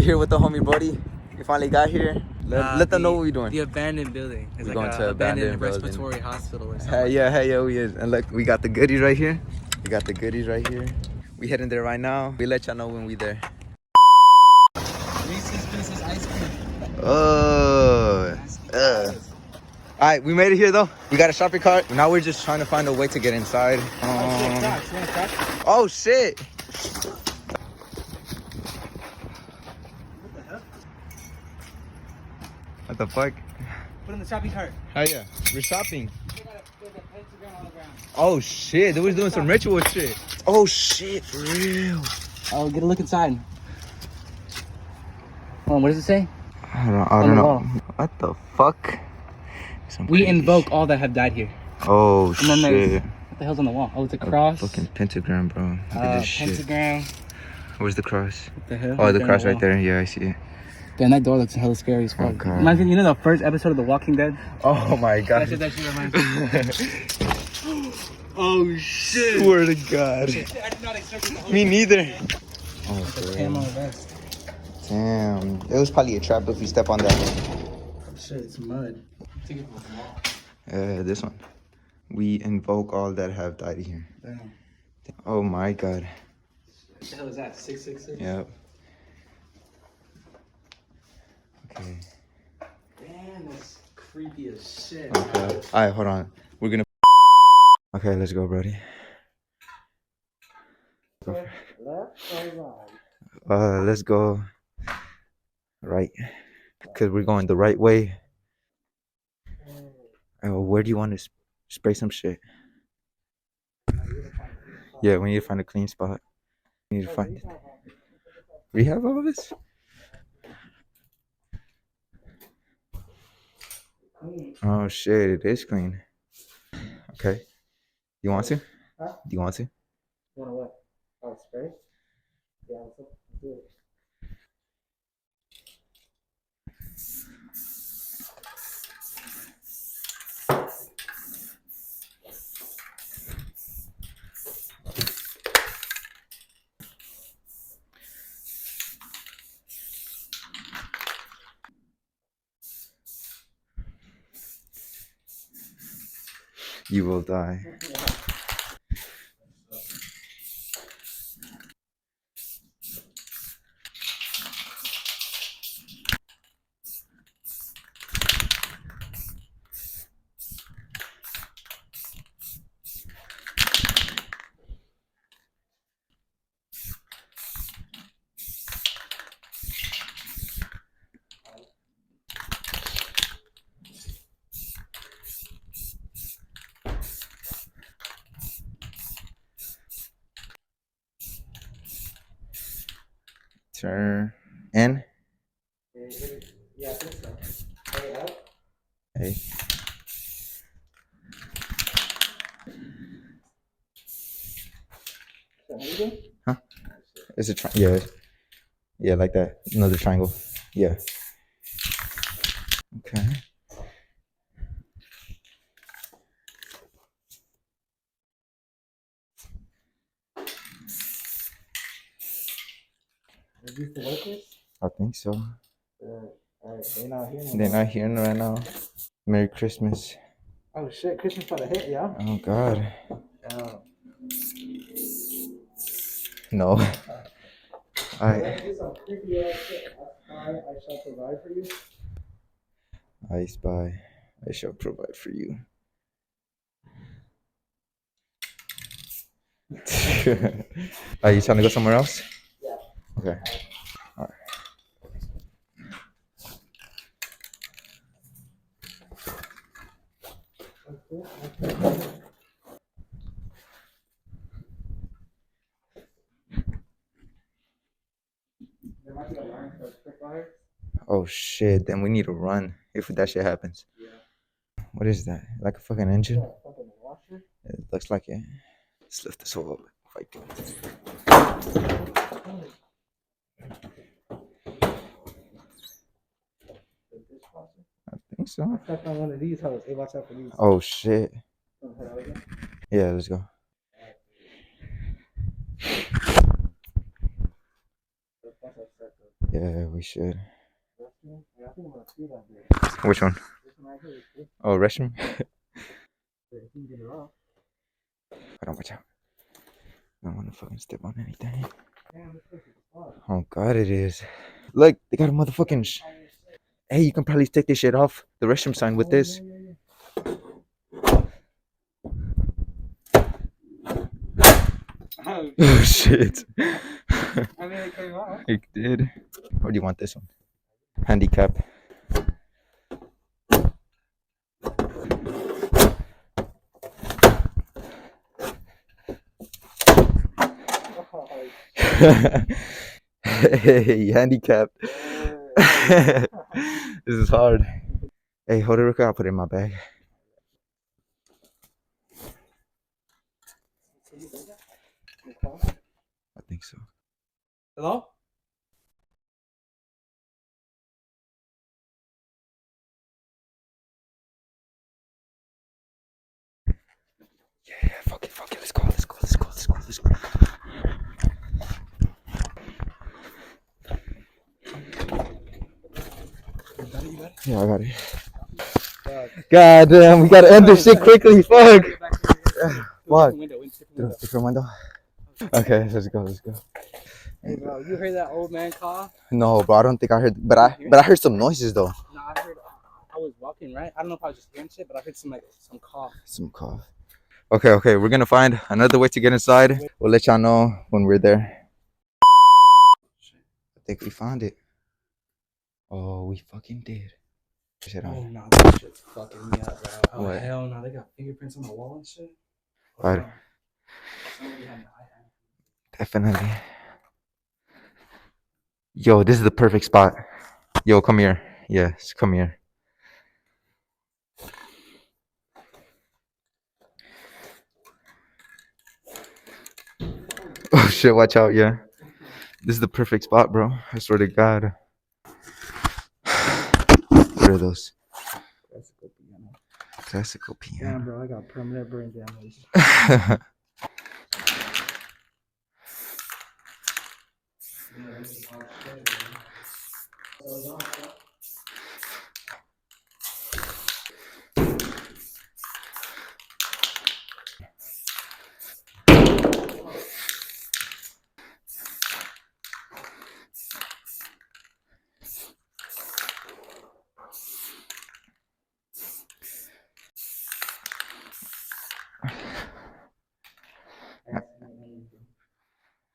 here with the homie Brody. We finally got here. Let them know what we're doing. The abandoned building. It's We're like going an to abandoned building. respiratory hospital or something. Hey, yeah, we is. And look, we got the goodies right here. We heading there right now. We let y'all know when we there. Reese's Pieces ice cream. Oh. Alright, we made it here though. We got a shopping cart. Now we're just trying to find a way to get inside. Oh shit. What the fuck? Put in the shopping cart. Oh yeah, we're shopping. Oh shit, they was doing some ritual shit. Oh shit, for real. Oh, get a look inside. Hold on, what does it say? I don't know. What the fuck? We invoke all that have died here. Oh and then shit. What the hell's on the wall? Oh, it's a cross. Fucking pentagram, bro. Look at this pentagram. shit. Where's the cross? What the hell? Oh, the cross right there. Yeah, I see it. Damn, that door looks hella scary as fuck. God. Imagine, you know the first episode of The Walking Dead? Oh my god. That shit reminds me. Oh shit. Swear to God. I did not expect it to Me neither. Oh, vest. damn. It was probably a trap if we step on that. Oh shit, it's mud. This one. We invoke all that have died here. Damn. Oh my god. What the hell is that? 666? Yep. Okay. Damn, that's creepy as shit. Okay. Alright, hold on. We're gonna. Okay, let's go, Brody. Left or right? Let's go right. Because we're going the right way. Oh, where do you want to spray some shit? Yeah, we need to find a clean spot. We need to find it. We have all of this? Oh shit, it is clean. Okay. You want to? Huh? Do you want to? You want to what? Oh, spray? Yeah, let's do it. You will die. Turn in. Yeah, I think so. Hey, up. Hey. Huh? It's a yeah. Yeah, like that. Another triangle. Yeah. Okay. Are these the workers? I think so. Alright, they're not here anymore. They're not here right now. Merry Christmas. Oh shit, Christmas about to hit, yeah? Oh God. Oh. No. Alright. Do some creepy ass shit. I shall provide for you. I spy. I shall provide for you. Are you trying to go somewhere else? Yeah. Okay. All right. There might be a line for quick wire. Oh shit! Then we need to run if that shit happens. Yeah. What is that? Like a fucking engine? Yeah, fucking washer. It looks like it. Let's lift this whole up. Fight. I think so. I stepped on one of these hoes. Hey, watch out for these. Oh shit. Yeah, let's go. Yeah, we should. Restroom? Yeah, I think I'm gonna do that there. Which one? This one right here is good. Oh, restroom. You can get it off. Hold on, watch out. I don't want to fucking step on anything. Damn, this place is fun. Oh God, it is. Look, they got a motherfucking. Hey, you can probably take this shit off the restroom sign with this. Oh shit. I mean, it came off. It did. Or do you want this one? Handicap. Hey, handicap. This is hard. Hey, hold it real quick. I'll put it in my bag. I think so. Hello? Yeah, fuck it. Let's go. Yeah, I got it. God damn, we gotta end this shit quickly. Fuck. What? Different window. Okay, let's go. Hey, bro, you heard that old man call? No, bro, I don't think I heard. But I heard some noises though. No, I heard. I was walking, right? I don't know if I was just hearing shit, but I heard some cough. Some cough. Okay, we're gonna find another way to get inside. We'll let y'all know when we're there. I think we found it. Oh, we fucking did. Shit Oh on. no, that shit's fucking me up, bro. Oh What? hell no, they got fingerprints on the wall and shit. Right. Oh, somebody had an eye. Definitely. Yo, this is the perfect spot. Yo, come here. Yes, come here. Oh shit, watch out, yeah. This is the perfect spot, bro. I swear to God. What are those? Classical piano. Damn, bro, I got permanent brain damage.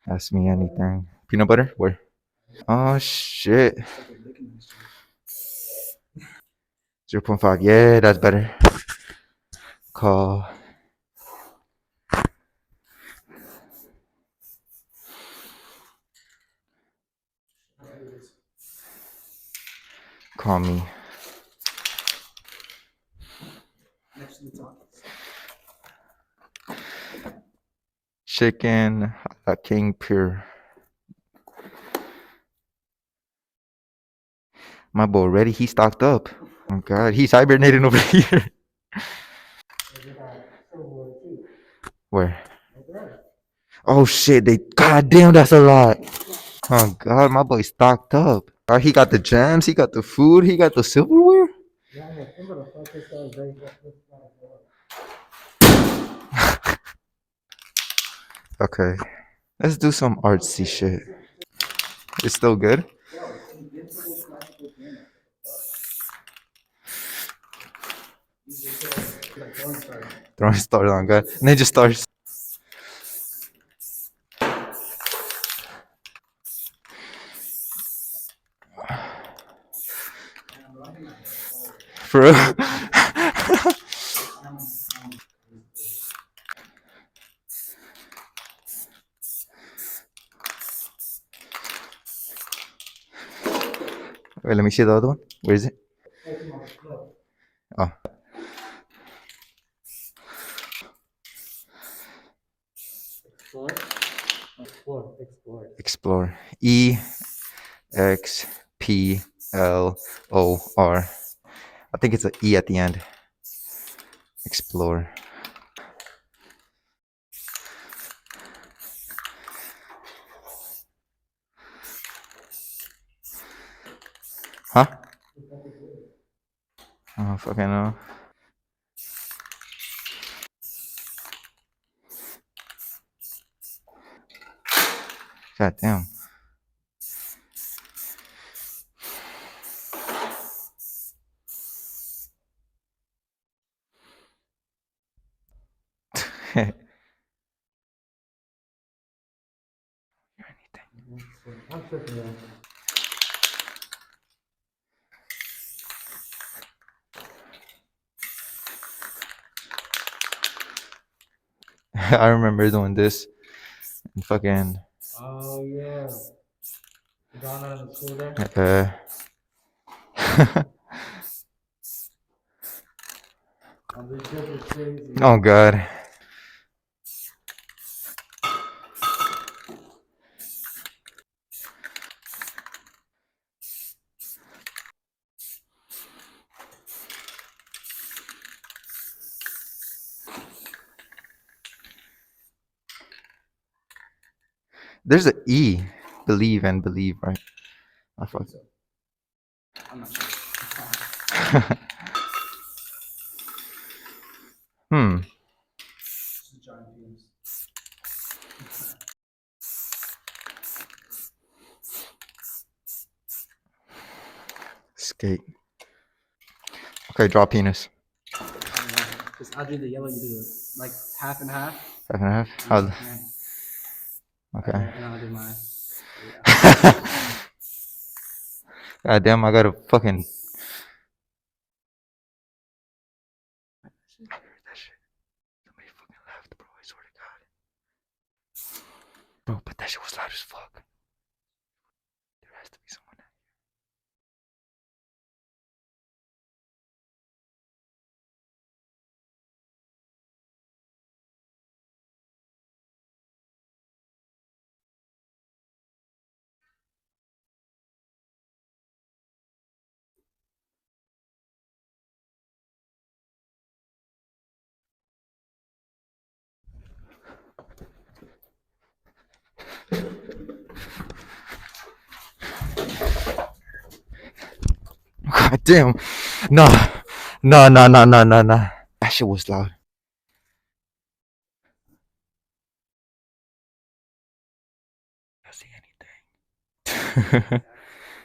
Ask me anything. Peanut butter? Where? Oh shit. 0.5. Yeah, that's better. Call. Call me. Chicken King Pure. My boy ready? He stocked up. Oh God, he's hibernating over here. Where? Oh shit! God damn, that's a lot. Oh God, my boy stocked up. He got the jams. He got the food. He got the silverware. Okay, let's do some artsy shit. It's still good. Throwing stars on God. Ninja stars. For real. Wait, let me see the other one. Where is it? Oh. Explore. EXPLOR. I think it's an E at the end. Explore. I don't fucking know. God damn. I'm tripping, man. I remember doing this and fucking Oh yeah. Gone out of the school there. This trip is crazy. Oh god. There's a E. Believe and believe, right? I fuck. I'm not sure. Hmm. Giant penis. Skate. Okay, draw penis. Because I'll do the yellow, you do the, like half and half. Half and a half? How? Yeah. Okay. And I'll do mine. God damn, I gotta fucking. That shit. Somebody fucking laughed, bro. I swear to God. Bro, but that shit was loud as fuck. There has to be someone out here. God damn. Nah. Nah. That shit was loud. I don't see anything.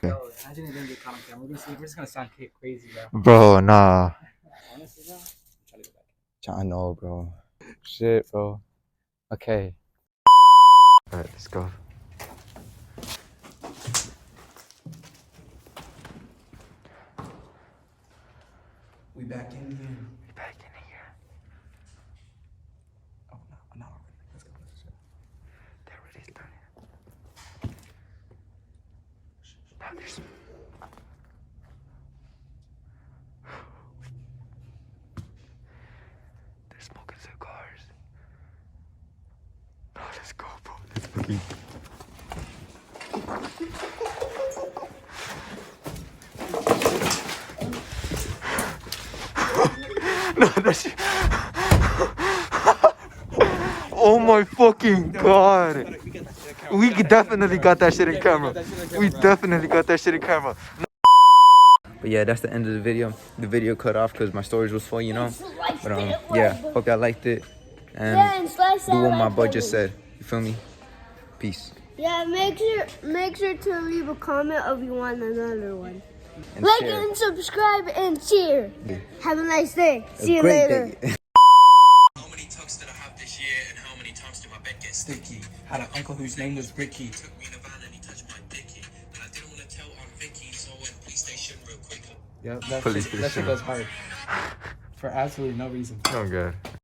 Yo, imagine it didn't get caught on camera. We're just gonna sound crazy, bro. Bro, nah. Honestly, bro. Try to go back. I know, bro. Shit, bro. Okay. Alright, let's go. We back in here. We back in here. Oh no, let's go. They're already starting. Bro, they're smoking cigars. No, let's go, bro. Let's fucking. No, that shit. Oh my fucking god. We definitely got that shit in camera. We definitely got that shit in camera. But yeah, that's the end of the video. The video cut off because my storage was full, you know. But yeah, hope y'all liked it. And do what my boy just said. You feel me? Peace. Yeah, make sure to leave a comment if you want another one. And Like share. and subscribe and cheer. Yeah. Have a nice day. See you Great later. day. How many tucks did I have this year and how many times did my bed get sticky? Had an uncle whose name was Ricky. Took me in a van and he touched my dicky. And I didn't want to tell Aunt Vicky, so I went police station real quick. Yeah, Police that shit station. goes hard. For absolutely no reason. Oh god.